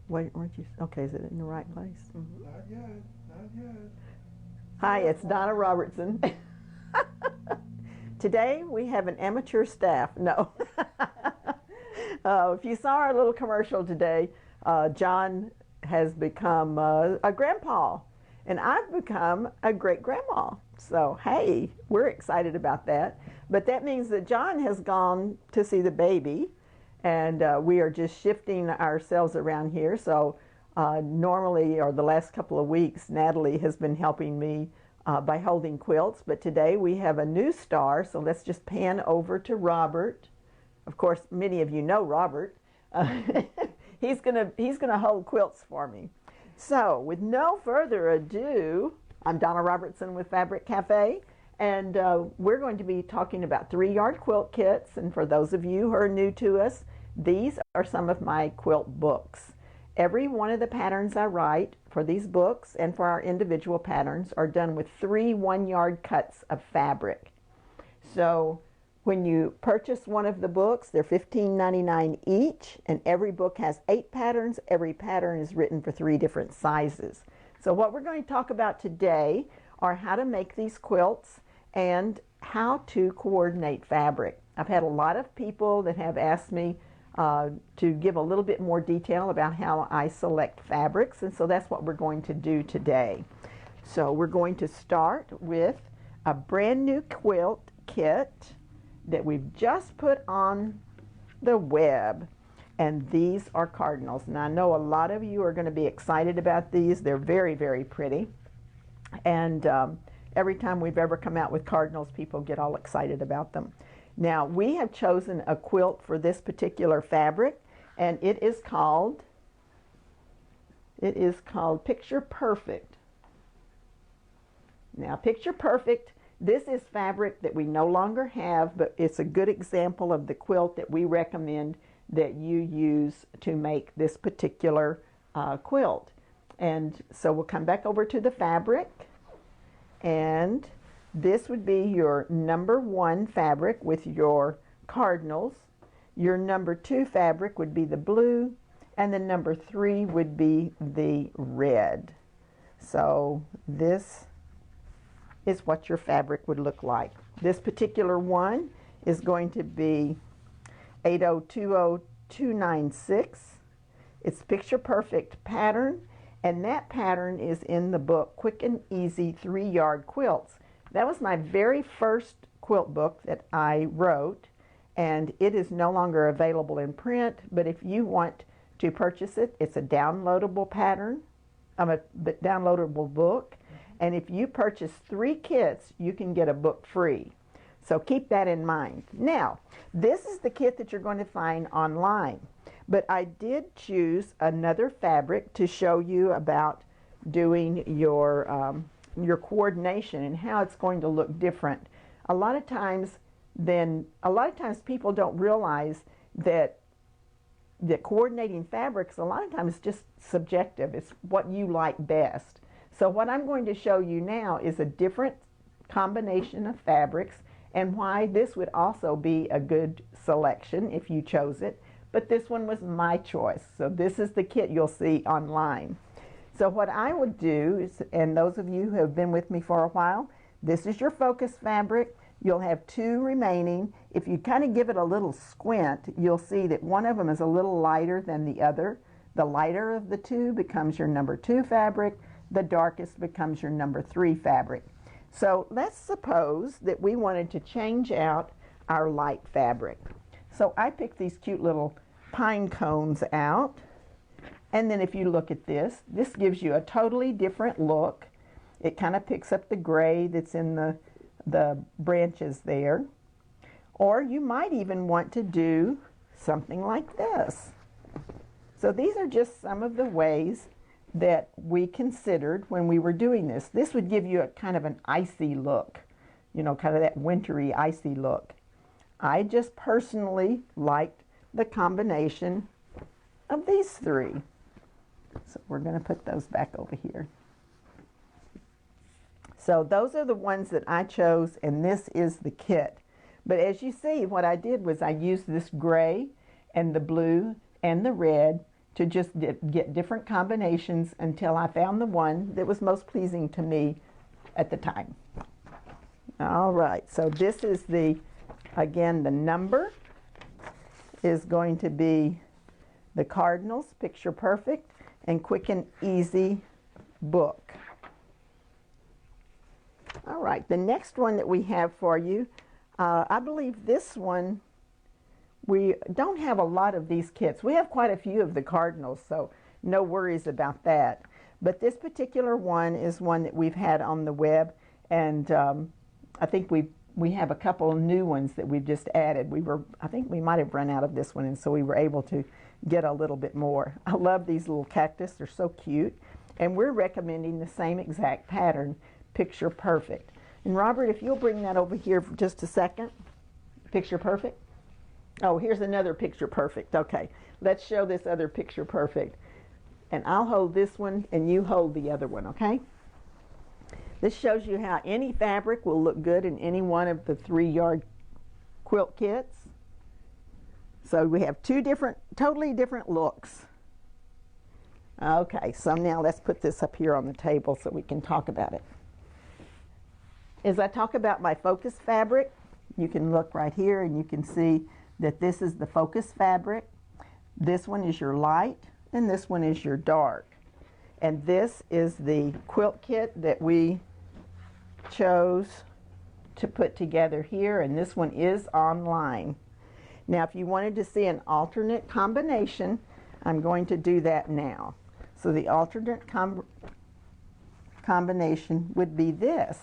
Wait, weren't you? Okay, is it in the right place? Not yet, not yet. Hi, it's Donna Robertson. Today we have an amateur staff. No. If you saw our little commercial today, John has become a grandpa, and I've become a great grandma. So, hey, we're excited about that. But that means that John has gone to see the baby, and we are just shifting ourselves around here. So, normally, or the last couple of weeks, Natalie has been helping me by holding quilts. But today we have a new star, so let's just pan over to Robert. Of course, many of you know Robert. He's gonna hold quilts for me. So, with no further ado, I'm Donna Robertson with Fabric Cafe, and we're going to be talking about 3-yard quilt kits. And for those of you who are new to us, these are some of my quilt books. Every one of the patterns I write for these books and for our individual patterns are done with 3 1-yard cuts of fabric. So when you purchase one of the books, they're $15.99 each, and every book has 8 patterns. Every pattern is written for 3 different sizes. So what we're going to talk about today are how to make these quilts and how to coordinate fabric. I've had a lot of people that have asked me to give a little bit more detail about how I select fabrics, and so that's what we're going to do today. So we're going to start with a brand new quilt kit that we've just put on the web, and these are Cardinals. And I know a lot of you are going to be excited about these. They're very, very pretty, and every time we've ever come out with Cardinals, people get all excited about them. Now, we have chosen a quilt for this particular fabric, and it is called Picture Perfect. Now, Picture Perfect, this is fabric that we no longer have, but it's a good example of the quilt that we recommend that you use to make this particular quilt. And so we'll come back over to the fabric, and this would be your number 1 fabric with your Cardinals. Your number 2 fabric would be the blue, and the number 3 would be the red. So this is what your fabric would look like. This particular one is going to be 8020296. It's Picture Perfect pattern, and that pattern is in the book Quick and Easy 3-Yard Quilts. That was my very first quilt book that I wrote, and it is no longer available in print, but if you want to purchase it, it's a downloadable pattern, a downloadable book, and if you purchase 3 kits, you can get a book free. So keep that in mind. Now, this is the kit that you're going to find online, but I did choose another fabric to show you about doing your coordination and how it's going to look different. A lot of times people don't realize that coordinating fabrics a lot of times is just subjective. It's what you like best. So what I'm going to show you now is a different combination of fabrics and why this would also be a good selection if you chose it. But this one was my choice. So this is the kit you'll see online. So what I would do is, and those of you who have been with me for a while, this is your focus fabric. You'll have 2 remaining. If you kind of give it a little squint, you'll see that one of them is a little lighter than the other. The lighter of the 2 becomes your number 2 fabric. The darkest becomes your number 3 fabric. So let's suppose that we wanted to change out our light fabric. So I picked these cute little pine cones out. And then if you look at this gives you a totally different look. It kind of picks up the gray that's in the branches there. Or you might even want to do something like this. So these are just some of the ways that we considered when we were doing this. This would give you a kind of an icy look, you know, kind of that wintry icy look. I just personally liked the combination of these 3. So we're going to put those back over here. So those are the ones that I chose, and this is the kit. But as you see, what I did was I used this gray and the blue and the red to just get different combinations until I found the one that was most pleasing to me at the time. All right, so this is again, the number is going to be the Cardinals Picture Perfect and Quick and Easy book. All right, the next one that we have for you, I believe this one, we don't have a lot of these kits. We have quite a few of the Cardinals, so no worries about that. But this particular one is one that we've had on the web, and I think we have a couple of new ones that we've just added. I think we might have run out of this one, and so we were able to get a little bit more. I love these little cactus. They're so cute. And we're recommending the same exact pattern, Picture Perfect. And Robert, if you'll bring that over here for just a second. Picture Perfect. Oh, here's another Picture Perfect. Okay, let's show this other Picture Perfect. And I'll hold this one and you hold the other one, okay? This shows you how any fabric will look good in any one of the 3-yard quilt kits. So we have two totally different looks. Okay, so now let's put this up here on the table so we can talk about it. As I talk about my focus fabric, you can look right here and you can see that this is the focus fabric. This one is your light and this one is your dark. And this is the quilt kit that we chose to put together here, and this one is online. Now if you wanted to see an alternate combination, I'm going to do that now. So the alternate combination would be this,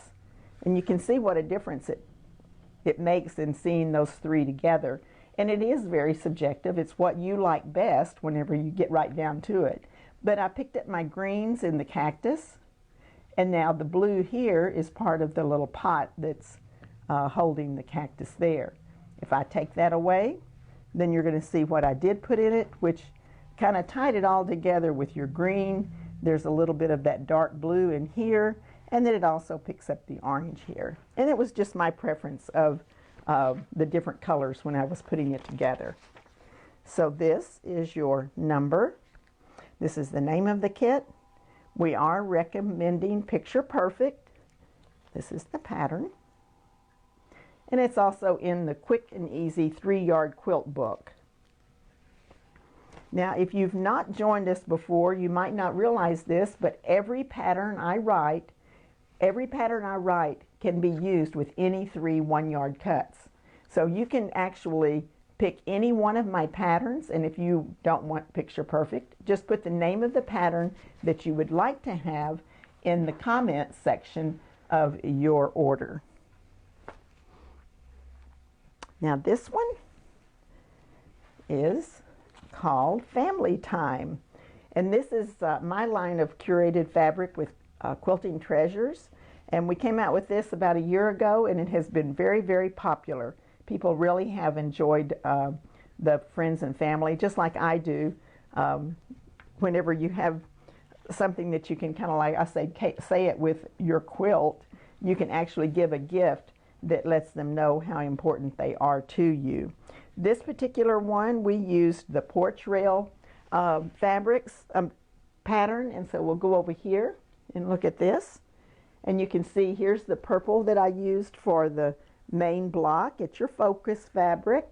and you can see what a difference it makes in seeing those three together. And it is very subjective. It's what you like best whenever you get right down to it. But I picked up my greens in the cactus, and now the blue here is part of the little pot that's holding the cactus there. If I take that away, then you're going to see what I did put in it, which kind of tied it all together with your green. There's a little bit of that dark blue in here, and then it also picks up the orange here. And it was just my preference of the different colors when I was putting it together. So this is your number. This is the name of the kit. We are recommending Picture Perfect. This is the pattern. And it's also in the Quick and Easy 3-yard quilt book. Now, if you've not joined us before, you might not realize this, but every pattern I write can be used with any 3 1-yard cuts. So you can actually pick any one of my patterns, and if you don't want Picture Perfect, just put the name of the pattern that you would like to have in the comments section of your order. Now this one is called Family Time, and this is my line of curated fabric with quilting treasures, and we came out with this about a year ago, and it has been very, very popular. People really have enjoyed the friends and family, just like I do. Whenever you have something that you can kind of like, I say it with your quilt, you can actually give a gift that lets them know how important they are to you. This particular one, we used the porch rail fabrics pattern, and so we'll go over here and look at this. And you can see here's the purple that I used for the main block. It's your focus fabric.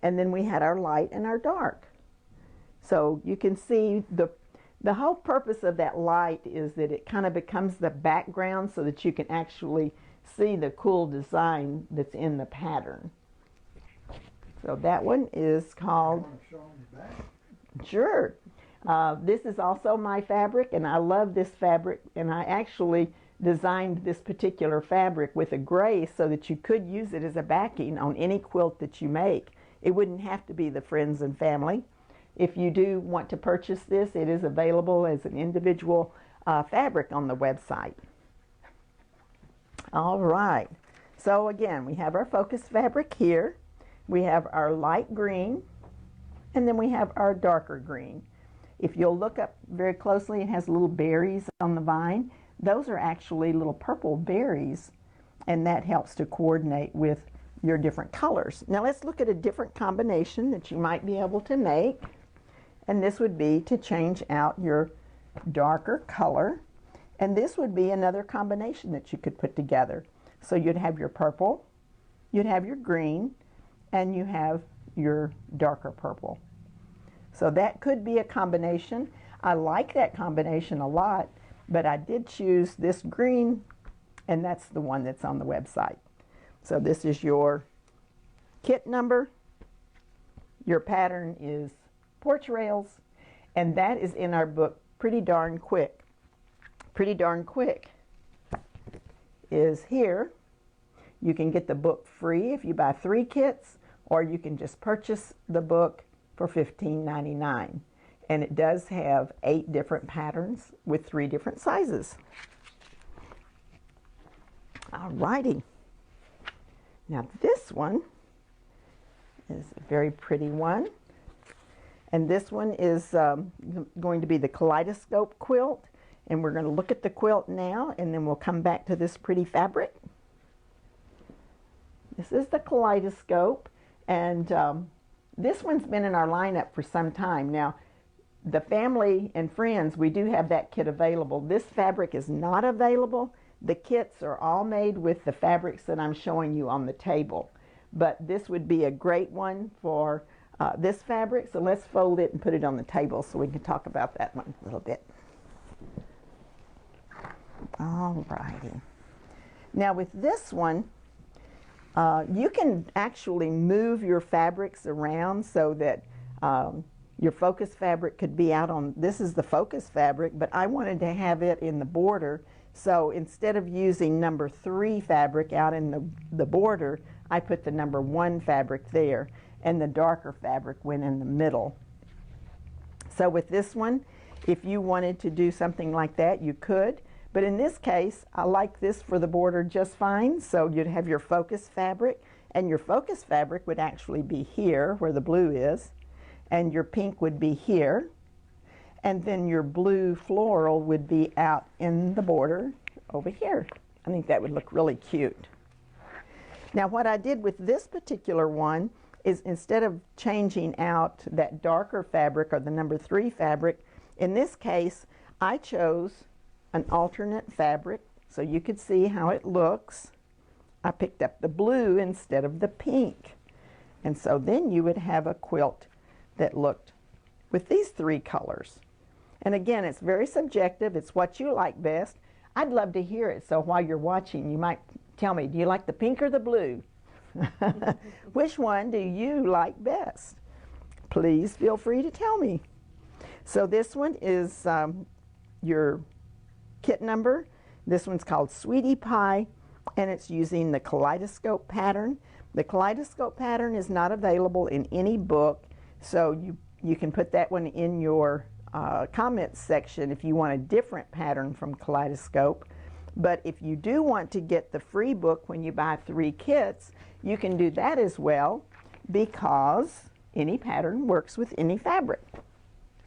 And then we had our light and our dark. So you can see the whole purpose of that light is that it kind of becomes the background so that you can actually see the cool design that's in the pattern. So that one is called... Sure. This is also my fabric, and I love this fabric, and I actually designed this particular fabric with a gray so that you could use it as a backing on any quilt that you make. It wouldn't have to be the friends and family. If you do want to purchase this, it is available as an individual fabric on the website. All right. So again, we have our focus fabric here. We have our light green, and then we have our darker green. If you'll look up very closely, it has little berries on the vine. Those are actually little purple berries, and that helps to coordinate with your different colors. Now let's look at a different combination that you might be able to make. and this would be to change out your darker color. And this would be another combination that you could put together. So you'd have your purple, you'd have your green, and you have your darker purple. So that could be a combination. I like that combination a lot, but I did choose this green, and that's the one that's on the website. So this is your kit number. Your pattern is porch rails, and that is in our book, Pretty Darn Quick. Pretty Darn Quick is here. You can get the book free if you buy 3 kits, or you can just purchase the book for $15.99. And it does have 8 different patterns with 3 different sizes. Alrighty. Now this one is a very pretty one. And this one is going to be the Kaleidoscope quilt. And we're going to look at the quilt now, and then we'll come back to this pretty fabric. This is the Kaleidoscope, and this one's been in our lineup for some time. Now, the family and friends, we do have that kit available. This fabric is not available. The kits are all made with the fabrics that I'm showing you on the table. But this would be a great one for this fabric, so let's fold it and put it on the table so we can talk about that one a little bit. Alrighty. Now with this one, you can actually move your fabrics around so that your focus fabric could be out on, this is the focus fabric, but I wanted to have it in the border. So instead of using number 3 fabric out in the border, I put the number 1 fabric there, and the darker fabric went in the middle. So with this one, if you wanted to do something like that, you could. But in this case, I like this for the border just fine. So you'd have your focus fabric, and your focus fabric would actually be here where the blue is, and your pink would be here, and then your blue floral would be out in the border over here. I think that would look really cute. Now what I did with this particular one is instead of changing out that darker fabric or the number 3 fabric, in this case I chose an alternate fabric so you could see how it looks. I picked up the blue instead of the pink, and so then you would have a quilt that looked with these 3 colors. And again, it's very subjective. It's what you like best. I'd love to hear it, so while you're watching you might tell me, do you like the pink or the blue? Which one do you like best? Please feel free to tell me. So this one is your kit number. This one's called Sweetie Pie, and it's using the Kaleidoscope pattern. The Kaleidoscope pattern is not available in any book, so you can put that one in your comments section if you want a different pattern from Kaleidoscope. But if you do want to get the free book when you buy 3 kits, you can do that as well, because any pattern works with any fabric.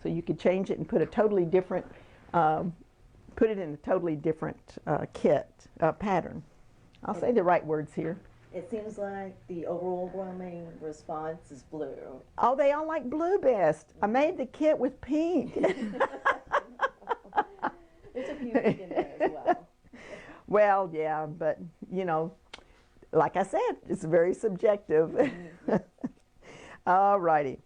So you could change it and put a totally different, put it in a totally different kit pattern. I'll say the right words here. It seems like the overwhelming response is blue. Oh, they all like blue best. I made the kit with pink. There's a few pink in there as well. Well, yeah, but you know, like I said, it's very subjective. All righty.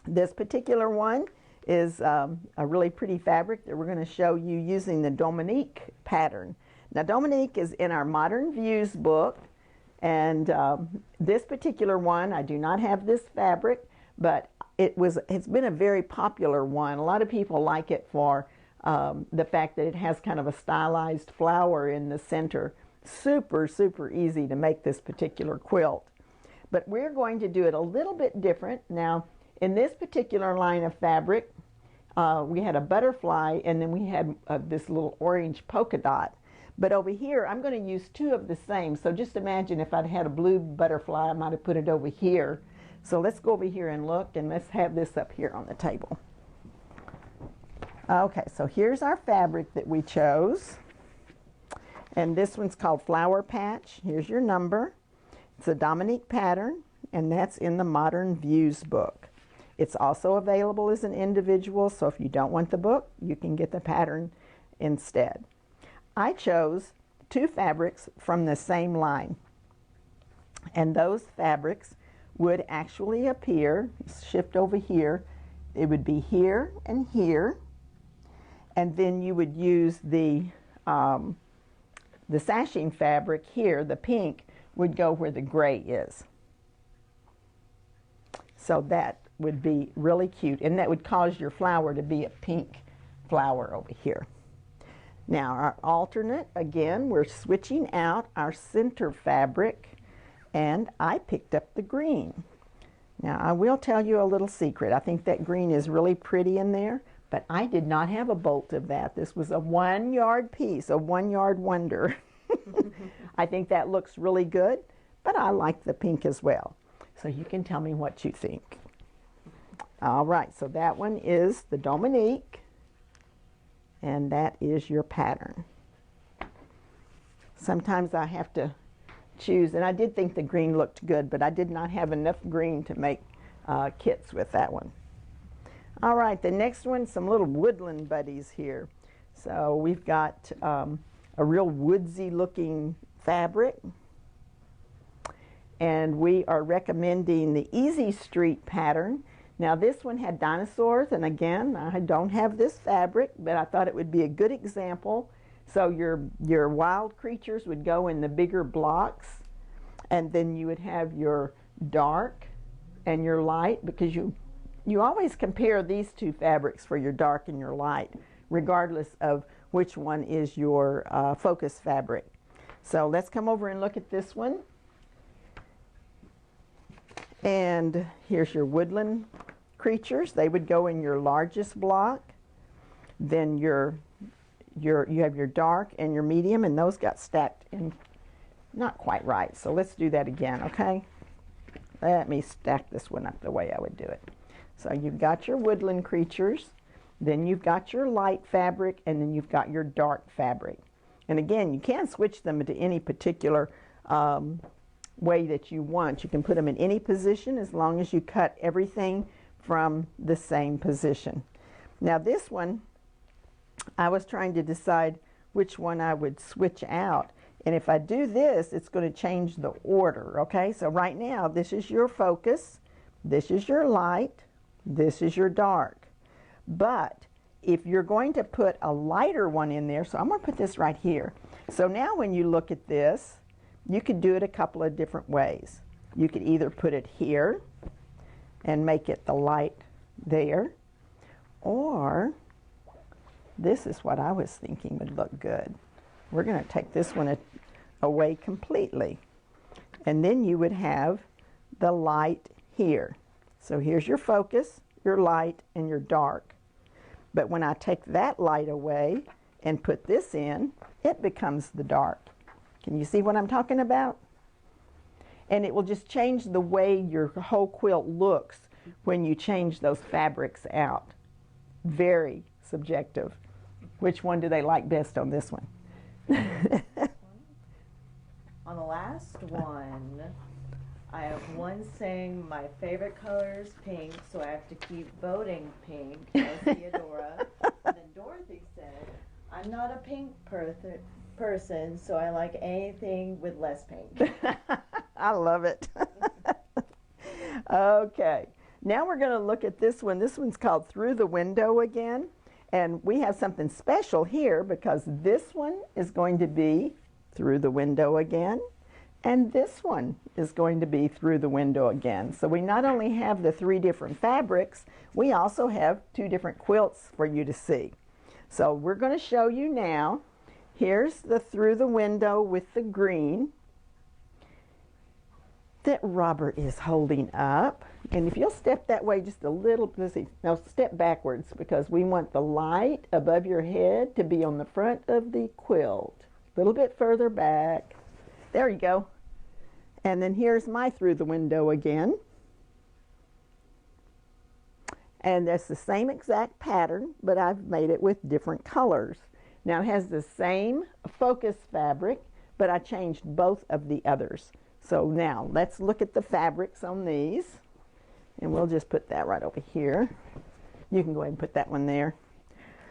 This particular one is a really pretty fabric that we're going to show you using the Dominique pattern. Now, Dominique is in our Modern Views book, and this particular one, I do not have this fabric, but it's been a very popular one. A lot of people like it for the fact that it has kind of a stylized flower in the center. Super, super easy to make this particular quilt. But we're going to do it a little bit different. Now, in this particular line of fabric, we had a butterfly, and then we had this little orange polka dot. But over here, I'm going to use 2 of the same. So just imagine if I'd had a blue butterfly, I might have put it over here. So let's go over here and look, and let's have this up here on the table. Okay, so here's our fabric that we chose. And this one's called Flower Patch. Here's your number. It's a Dominique pattern, and that's in the Modern Views book. It's also available as an individual, so if you don't want the book, you can get the pattern instead. I chose 2 fabrics from the same line, and those fabrics would actually appear, shift over here, it would be here and here, and then you would use the sashing fabric here, the pink, would go where the gray is. So that would be really cute, and that would cause your flower to be a pink flower over here. Now our alternate, again, we're switching out our center fabric, and I picked up the green. Now I will tell you a little secret. I think that green is really pretty in there, but I did not have a bolt of that. This was a 1 yard piece, a 1 yard wonder. I think that looks really good, but I like the pink as well. So you can tell me what you think. All right, so that one is the Dominique, and that is your pattern. Sometimes I have to choose, and I did think the green looked good, but I did not have enough green to make kits with that one. All right, the next one, some little woodland buddies here. So we've got a real woodsy looking fabric, and we are recommending the Easy Street pattern. Now this one had dinosaurs, and again, I don't have this fabric, but I thought it would be a good example. So your wild creatures would go in the bigger blocks, and then you would have your dark and your light, because you always compare these 2 fabrics for your dark and your light, regardless of which one is your focus fabric. So let's come over and look at this one. And here's your woodland creatures. They would go in your largest block. Then you have your dark and your medium, and those got stacked in not quite right. So let's do that again, okay? Let me stack this one up the way I would do it. So you've got your woodland creatures, then you've got your light fabric, and then you've got your dark fabric. And again, you can switch them into any particular way that you want. You can put them in any position as long as you cut everything from the same position. Now this one, I was trying to decide which one I would switch out. And if I do this, it's going to change the order, okay? So right now, this is your focus, this is your light, this is your dark. But if you're going to put a lighter one in there, so I'm going to put this right here. So now when you look at this, you could do it a couple of different ways. You could either put it here and make it the light there, or this is what I was thinking would look good. We're going to take this one away completely, and then you would have the light here. So here's your focus, your light, and your dark. But when I take that light away and put this in, it becomes the dark. Can you see what I'm talking about? And it will just change the way your whole quilt looks when you change those fabrics out. Very subjective. Which one do they like best on this one? On the last one, I have one saying my favorite color is pink, so I have to keep voting pink, as Theodora. And then Dorothy said, I'm not a pink person, so I like anything with less pink. I love it. Okay, now we're going to look at this one. This one's called Through the Window again. And we have something special here because this one is going to be through the window again, and this one is going to be through the window again. So we not only have the 3 different fabrics, we also have 2 different quilts for you to see. So we're going to show you now. Here's the through the window with the green that Robert is holding up. And if you'll step that way just a little, let's see, now step backwards, because we want the light above your head to be on the front of the quilt. A little bit further back. There you go. And then here's my through the window again. And that's the same exact pattern, but I've made it with different colors. Now it has the same focus fabric, but I changed both of the others. So now let's look at the fabrics on these. And we'll just put that right over here. You can go ahead and put that one there.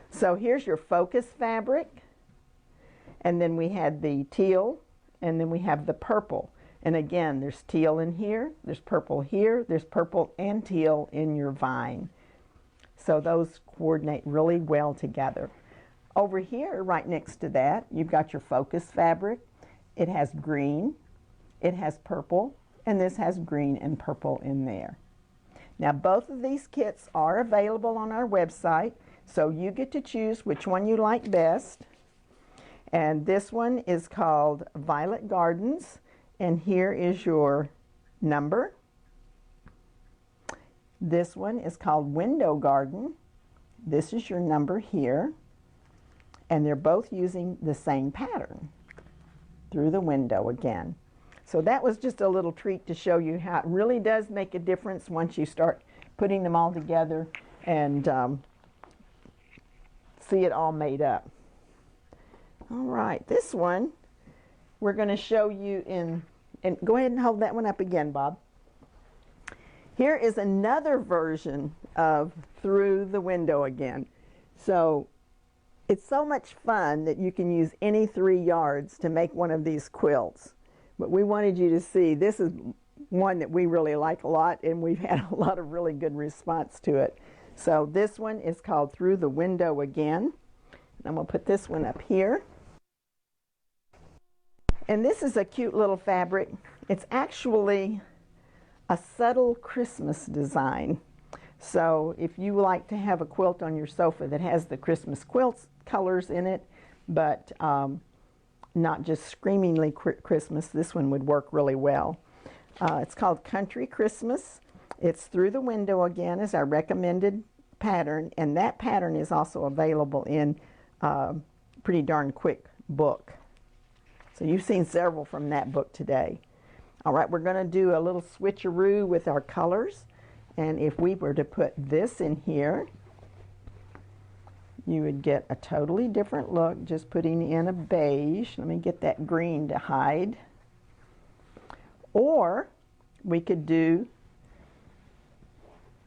So here's your focus fabric. And then we had the teal, and then we have the purple. And again, there's teal in here, there's purple here, there's purple and teal in your vine. So those coordinate really well together. Over here, right next to that, you've got your focus fabric. It has green, it has purple, and this has green and purple in there. Now, both of these kits are available on our website, so you get to choose which one you like best. And this one is called Violet Gardens, and here is your number. This one is called Window Garden. This is your number here. And they're both using the same pattern through the window again. So that was just a little treat to show you how it really does make a difference once you start putting them all together and see it all made up. All right, this one we're going to show you in, and go ahead and hold that one up again, Bob. Here is another version of Through the Window again. So it's so much fun that you can use any 3 yards to make one of these quilts. But we wanted you to see, this is one that we really like a lot, and we've had a lot of really good response to it. So this one is called Through the Window Again. And I'm going to put this one up here. And this is a cute little fabric. It's actually a subtle Christmas design. So if you like to have a quilt on your sofa that has the Christmas quilts colors in it, but not just screamingly Christmas, this one would work really well. It's called Country Christmas. It's Through the Window Again is our recommended pattern, and that pattern is also available in Pretty Darn Quick book. So you've seen several from that book today. All right, we're going to do a little switcheroo with our colors. And if we were to put this in here, you would get a totally different look just putting in a beige. Let me get that green to hide. Or we could do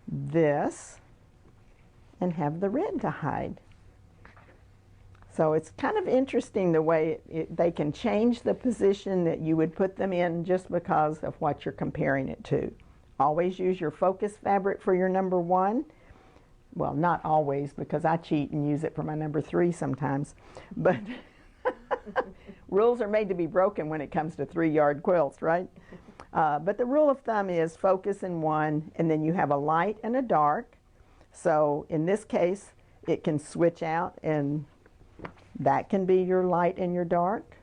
this and have the red to hide. So it's kind of interesting the way they can change the position that you would put them in just because of what you're comparing it to. Always use your focus fabric for your number 1. Well, not always, because I cheat and use it for my number 3 sometimes. But rules are made to be broken when it comes to 3-yard quilts, right? But the rule of thumb is focus in one, and then you have a light and a dark. So in this case, it can switch out, and that can be your light and your dark.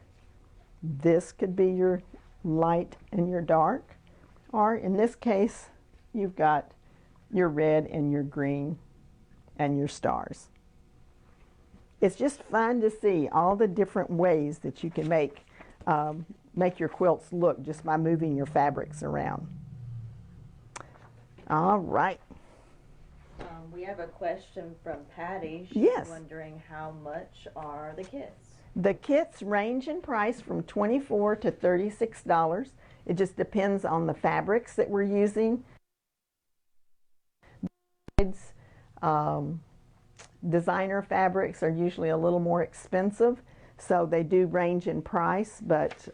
This could be your light and your dark. Or in this case, you've got your red and your green and your stars. It's just fun to see all the different ways that you can make your quilts look just by moving your fabrics around. All right. We have a question from Patty. She's Yes. wondering how much are the kits? The kits range in price from $24 to $36. It just depends on the fabrics that we're using. Designer fabrics are usually a little more expensive, so they do range in price, but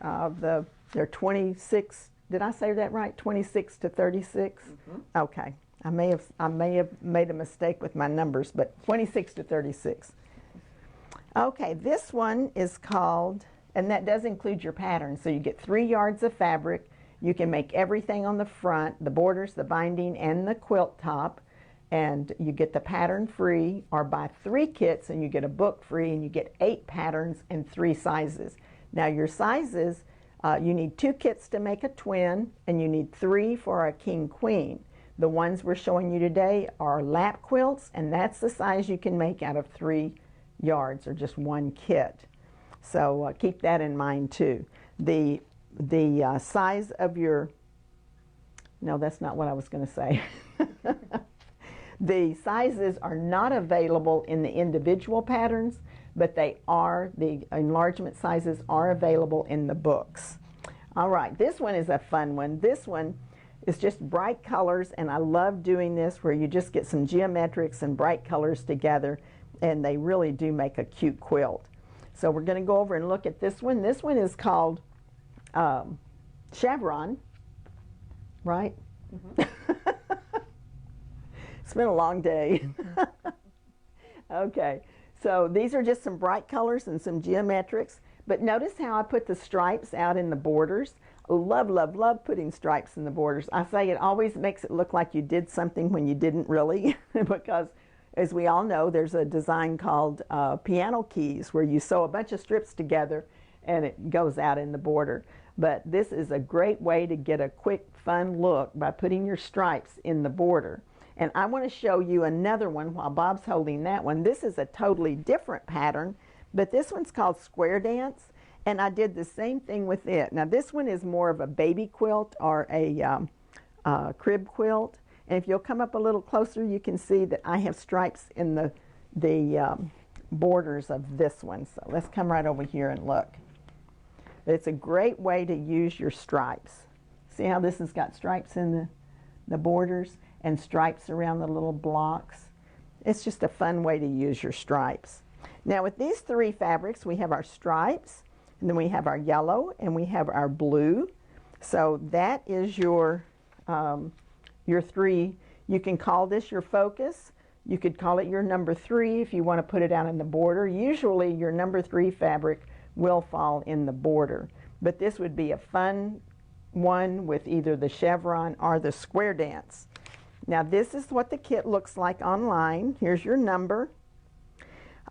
they're 26, did I say that right? 26 to 36? Mm-hmm. Okay. I may have made a mistake with my numbers, but 26 to 36. Okay, this one is called, and that does include your pattern, so you get 3 yards of fabric. You can make everything on the front, the borders, the binding, and the quilt top, and you get the pattern free, or buy 3 kits and you get a book free, and you get 8 patterns and 3 sizes. Now your sizes, you need 2 kits to make a twin, and you need 3 for a king queen. The ones we're showing you today are lap quilts, and that's the size you can make out of 3 yards, or just 1 kit. So keep that in mind too. The size of your, no, that's not what I was going to say. The sizes are not available in the individual patterns, but they are, the enlargement sizes are available in the books. All right, this one is a fun one. This one, It's just bright colors, and I love doing this where you just get some geometrics and bright colors together, and they really do make a cute quilt. So we're going to go over and look at this one. This one is called Chevron, right? Mm-hmm. It's been a long day. Okay, so these are just some bright colors and some geometrics, but notice how I put the stripes out in the borders. Love, love, love putting stripes in the borders. I say it always makes it look like you did something when you didn't really, because as we all know, there's a design called piano keys where you sew a bunch of strips together and it goes out in the border. But this is a great way to get a quick, fun look by putting your stripes in the border. And I want to show you another one while Bob's holding that one. This is a totally different pattern, but this one's called Square Dance, and I did the same thing with it. Now this one is more of a baby quilt or a crib quilt. And if you'll come up a little closer, you can see that I have stripes in the borders of this one. So let's come right over here and look. It's a great way to use your stripes. See how this has got stripes in the borders and stripes around the little blocks? It's just a fun way to use your stripes. Now with these three fabrics, we have our stripes, and then we have our yellow, and we have our blue. So that is your three. You can call this your focus. You could call it your number 3 if you want to put it out in the border. Usually your number 3 fabric will fall in the border, but this would be a fun one with either the chevron or the square dance. Now this is what the kit looks like online. Here's your number.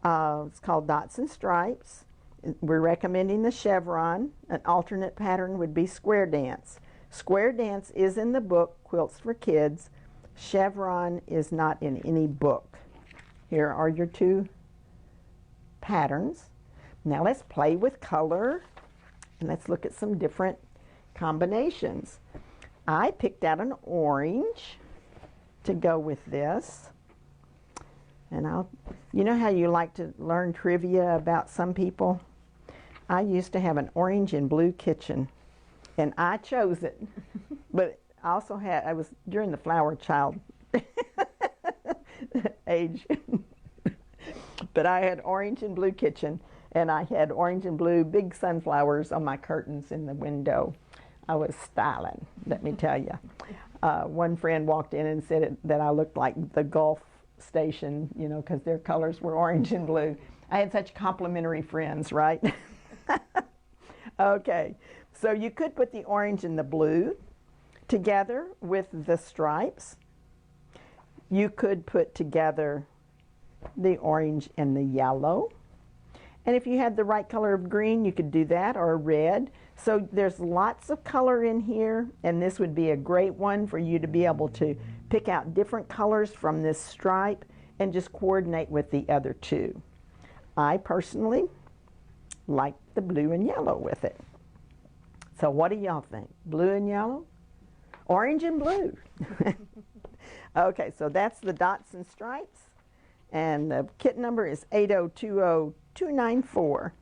It's called Dots and Stripes. We're recommending the chevron. An alternate pattern would be square dance. Square dance is in the book Quilts for Kids. Chevron is not in any book. Here are your two patterns. Now let's play with color and let's look at some different combinations. I picked out an orange to go with this. And you know how you like to learn trivia about some people? I used to have an orange and blue kitchen, and I chose it. But I also I was during the flower child age. But I had orange and blue kitchen, and I had orange and blue big sunflowers on my curtains in the window. I was styling, let me tell you. One friend walked in and said that I looked like the Gulf station, you know, because their colors were orange and blue. I had such complimentary friends, right? Okay, so you could put the orange and the blue together with the stripes. You could put together the orange and the yellow. And if you had the right color of green, you could do that, or red. So there's lots of color in here, and this would be a great one for you to be able to pick out different colors from this stripe and just coordinate with the other two. I personally like the blue and yellow with it. So what do y'all think? Blue and yellow? Orange and blue. Okay, so that's the Dots and Stripes, and the kit number is 8020294.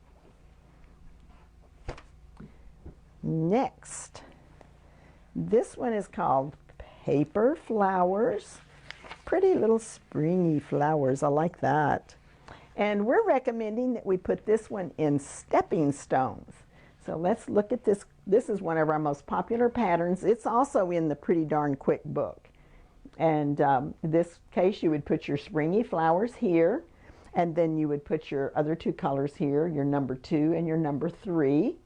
Next, this one is called Paper Flowers. Pretty little springy flowers, I like that. And we're recommending that we put this one in stepping stones. So let's look at this. This is one of our most popular patterns. It's also in the Pretty Darn Quick book. And in this case, you would put your springy flowers here, and then you would put your other two colors here, your number 2 and your number 3.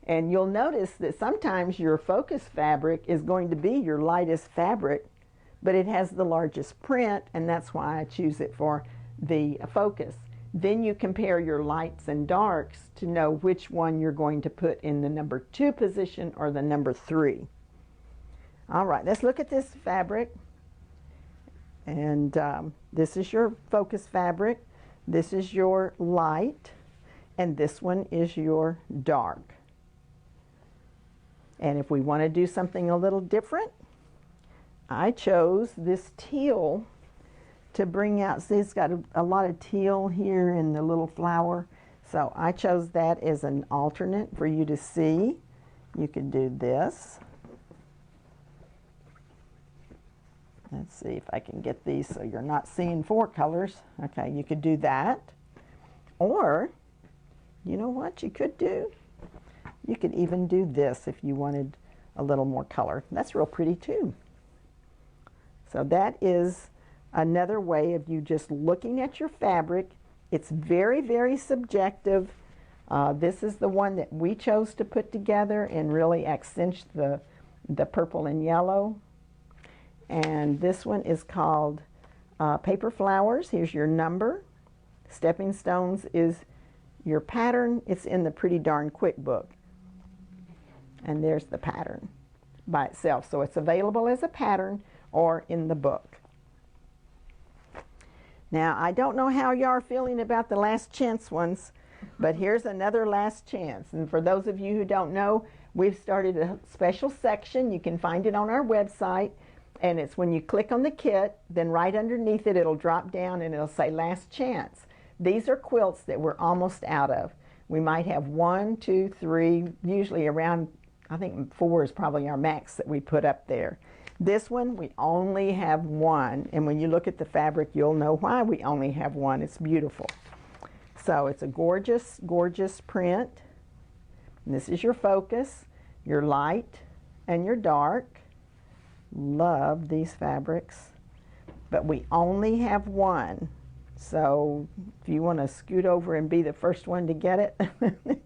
And you'll notice that sometimes your focus fabric is going to be your lightest fabric, but it has the largest print, and that's why I choose it for the focus. Then you compare your lights and darks to know which one you're going to put in the number 2 position or the number 3. All right, let's look at this fabric. And this is your focus fabric. This is your light, and this one is your dark. And if we want to do something a little different, I chose this teal to bring out. See, it's got a lot of teal here in the little flower. So I chose that as an alternate for you to see. You could do this. Let's see if I can get these so you're not seeing 4 colors. Okay, you could do that. Or, you know what you could do? You could even do this if you wanted a little more color. That's real pretty too. So that is another way of you just looking at your fabric. It's very, very subjective. This is the one that we chose to put together and really accent the purple and yellow. And this one is called Paper Flowers. Here's your number. Stepping Stones is your pattern. It's in the Pretty Darn Quick book. And there's the pattern by itself. So it's available as a pattern or in the book. Now, I don't know how you are feeling about the last chance ones, but here's another last chance. And for those of you who don't know, we've started a special section. You can find it on our website. And it's when you click on the kit, then right underneath it, it'll drop down and it'll say last chance. These are quilts that we're almost out of. We might have 1, 2, 3, usually around, I think 4 is probably our max that we put up there. This one, we only have 1. And when you look at the fabric, you'll know why we only have 1. It's beautiful. So it's a gorgeous, gorgeous print. And this is your focus, your light and your dark. Love these fabrics. But we only have 1. So if you want to scoot over and be the first one to get it,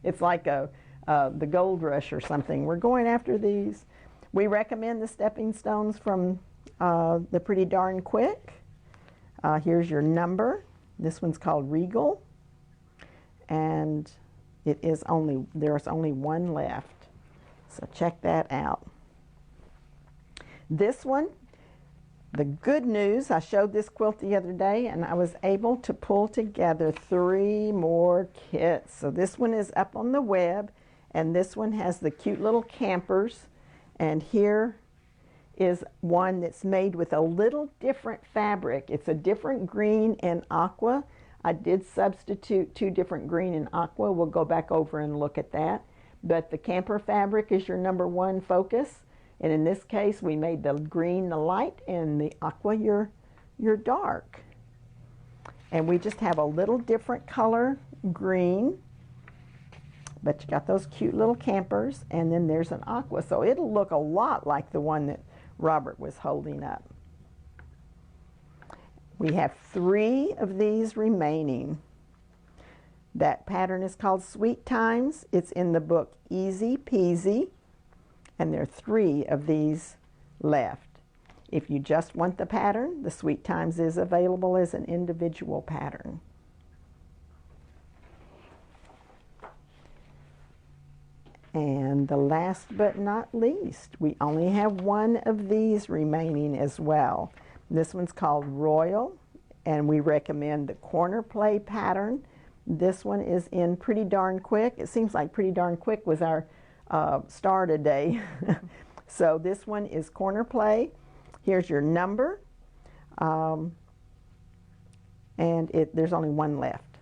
it's like the gold rush or something. We're going after these. We recommend the stepping stones from the Pretty Darn Quick. Here's your number. This one's called Regal. And there's only 1 left. So check that out. This one, the good news, I showed this quilt the other day and I was able to pull together 3 more kits. So this one is up on the web and this one has the cute little campers. And here is one that's made with a little different fabric. It's a different green and aqua. I did substitute 2 different green and aqua. We'll go back over and look at that. But the camper fabric is your number 1 focus. And in this case, we made the green the light and the aqua your dark. And we just have a little different color green. But you got those cute little campers, and then there's an aqua. So it'll look a lot like the one that Robert was holding up. We have 3 of these remaining. That pattern is called Sweet Times. It's in the book Easy Peasy. And there are 3 of these left. If you just want the pattern, the Sweet Times is available as an individual pattern. And the last but not least, we only have 1 of these remaining as well. This one's called Royal, and we recommend the corner play pattern. This one is in Pretty Darn Quick. It seems like Pretty Darn Quick was our star today. So this one is corner play. Here's your number. And there's only 1 left.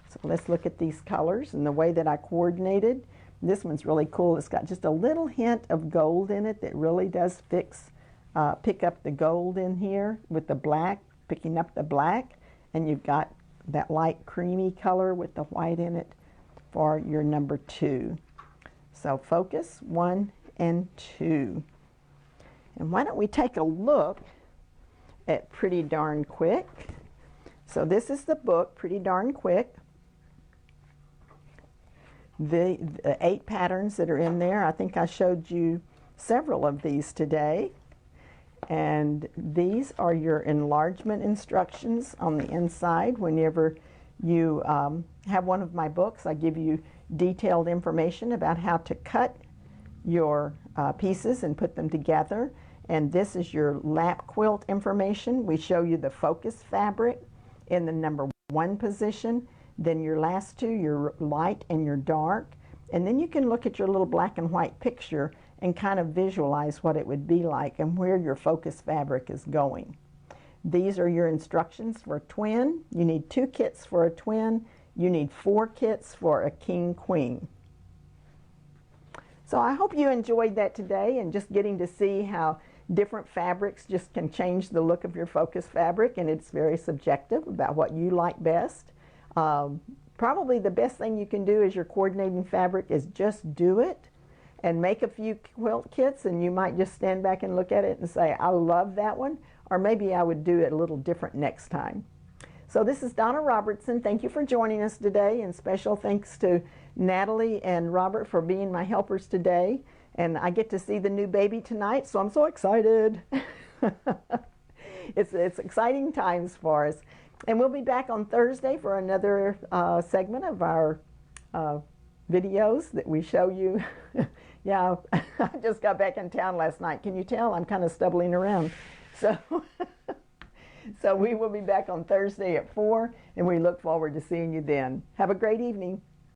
So let's look at these colors and the way that I coordinated. This one's really cool. It's got just a little hint of gold in it that really does pick up the gold in here with the black, picking up the black. And you've got that light creamy color with the white in it for your number 2. So focus 1 and 2. And why don't we take a look at Pretty Darn Quick. So this is the book, Pretty Darn Quick. The 8 patterns that are in there, I think I showed you several of these today. And these are your enlargement instructions on the inside. Whenever you have one of my books, I give you detailed information about how to cut your pieces and put them together. And this is your lap quilt information. We show you the focus fabric in the number 1 position. Then your last 2, your light and your dark. And then you can look at your little black and white picture and kind of visualize what it would be like and where your focus fabric is going. These are your instructions for a twin. You need 2 kits for a twin. You need 4 kits for a king queen. So I hope you enjoyed that today and just getting to see how Different fabrics just can change the look of your focus fabric, and it's very subjective about what you like best. Probably the best thing you can do as you're coordinating fabric is just do it and make a few quilt kits, and you might just stand back and look at it and say, I love that one, or maybe I would do it a little different next time. So this is Donna Robertson. Thank you for joining us today, and special thanks to Natalie and Robert for being my helpers today. And I get to see the new baby tonight, so I'm so excited. It's exciting times for us. And we'll be back on Thursday for another segment of our videos that we show you. Yeah, I just got back in town last night. Can you tell? I'm kind of stumbling around. So, so we will be back on Thursday at 4, and we look forward to seeing you then. Have a great evening.